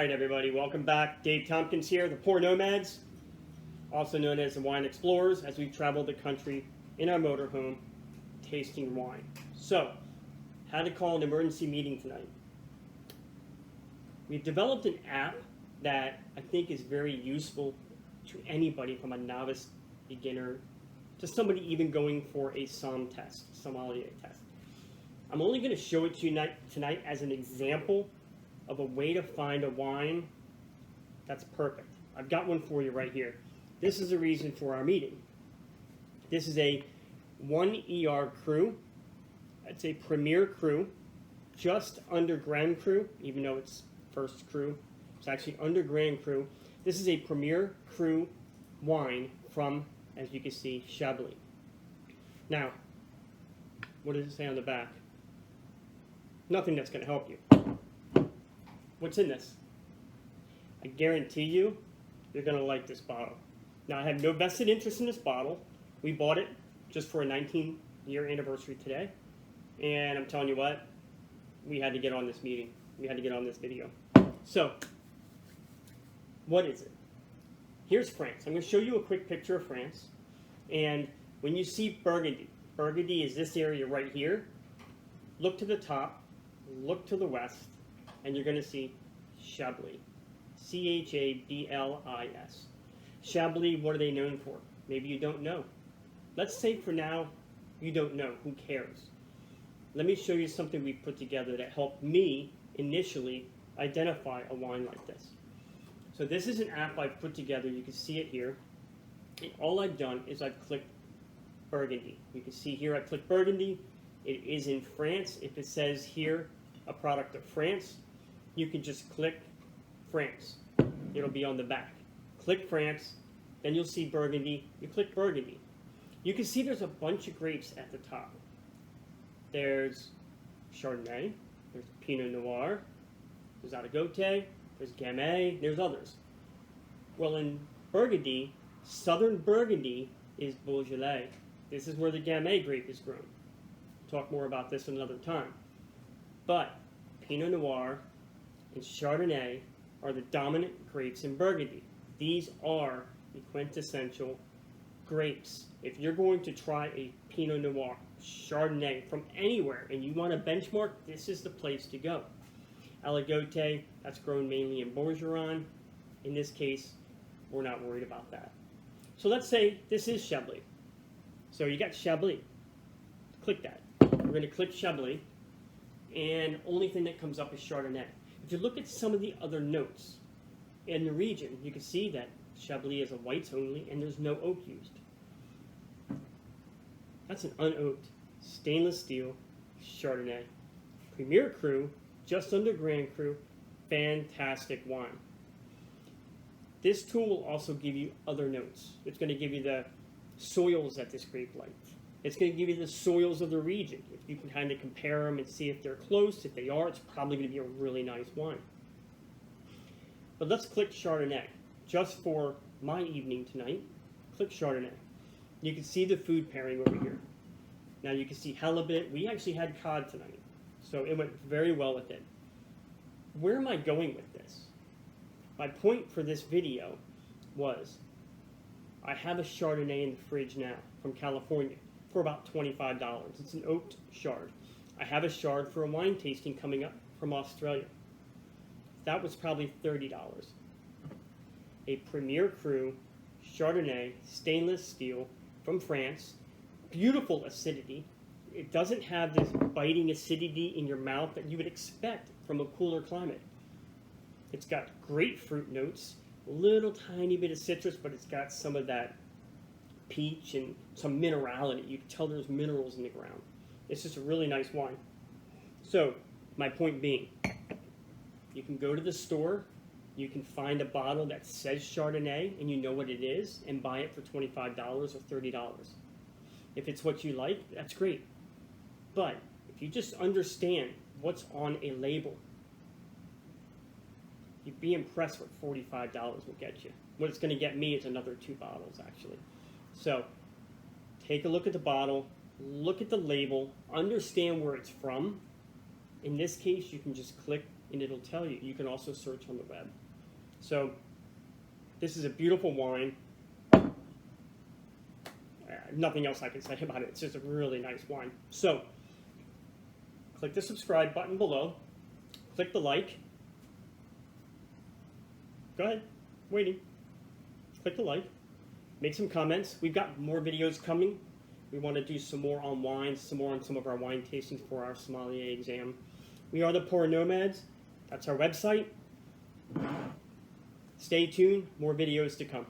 Alright everybody, welcome back. Dave Tompkins here, the Pour Nomads, also known as the Wine Explorers, as we've traveled the country in our motorhome tasting wine. So, had to call an emergency meeting tonight. We've developed an app that I think is very useful to anybody from a novice beginner to somebody even going for a sommelier test. I'm only going to show it to you tonight as an example of a way to find a wine that's perfect. I've got one for you right here. This is the reason for our meeting. This is a 1ER Cru. It's a Premier Cru, just under Grand Cru, even though it's first Cru. It's actually under Grand Cru. This is a Premier Cru wine from, as you can see, Chablis. Now, what does it say on the back? Nothing that's going to help you. What's in this? I guarantee you, you're going to like this bottle. Now, I have no vested interest in this bottle. We bought it just for a 19-year anniversary today. And I'm telling you what, we had to get on this meeting. We had to get on this video. So, what is it? Here's France. I'm going to show you a quick picture of France. And when you see Burgundy, Burgundy is this area right here. Look to the top, look to the west, and you're going to see Chablis. C-H-A-B-L-I-S. Chablis, what are they known for? Maybe you don't know. Let's say for now, you don't know. Who cares? Let me show you something we put together that helped me initially identify a wine like this. So this is an app I've put together. You can see it here. And all I've done is I've clicked Burgundy. You can see here I clicked Burgundy. It is in France. If it says here, a product of France, you can just click France. It'll be on the back. Click France, then you'll see Burgundy. You click Burgundy. You can see there's a bunch of grapes at the top. There's Chardonnay, there's Pinot Noir, there's Aligote, there's Gamay, there's others. Well, in Burgundy, southern Burgundy is Beajolais. This is where the Gamay grape is grown. Talk more about this another time. But Pinot Noir and Chardonnay are the dominant grapes in Burgundy. These are the quintessential grapes. If you're going to try a Pinot Noir, Chardonnay from anywhere, and you want a benchmark, this is the place to go. Aligote, that's grown mainly in Bouzeron. In this case, we're not worried about that. So let's say this is Chablis. So you got Chablis. Click that. We're going to click Chablis, and only thing that comes up is Chardonnay. If you look at some of the other notes in the region, you can see that Chablis is a whites only, and there's no oak used. That's an unoaked, stainless steel Chardonnay. Premier Cru, just under Grand Cru, fantastic wine. This tool will also give you other notes. It's going to give you the soils that this grape liked. It's going to give you the soils of the region. If you can kind of compare them and see if they're close. If they are, it's probably going to be a really nice wine. But let's click Chardonnay. Just for my evening tonight, click Chardonnay. You can see the food pairing over here. Now you can see halibut. We actually had cod tonight, so it went very well with it. Where am I going with this? My point for this video was I have a Chardonnay in the fridge now from California for about $25. It's an oaked Chard. I have a Chard for a wine tasting coming up from Australia. That was probably $30. A Premier Cru Chardonnay, stainless steel from France. Beautiful acidity. It doesn't have this biting acidity in your mouth that you would expect from a cooler climate. It's got grapefruit notes, a little tiny bit of citrus, but it's got some of that peach and some minerality. You can tell there's minerals in the ground. It's just a really nice wine. So, my point being, you can go to the store, you can find a bottle that says Chardonnay and you know what it is and buy it for $25 or $30. If it's what you like, that's great. But if you just understand what's on a label, you'd be impressed what $45 will get you. What it's going to get me is another 2 bottles, actually. So, take a look at the bottle, look at the label, understand where it's from. In this case, you can just click and it'll tell you. You can also search on the web. So this is a beautiful wine. Nothing else I can say about it. It's just a really nice wine. So click the subscribe button below. Click the like. Go ahead. Waiting. Click the like. Make some comments. We've got more videos coming. We want to do some more on wines, some more on some of our wine tastings for our sommelier exam. We are the Pour Nomads. That's our website. Stay tuned. More videos to come.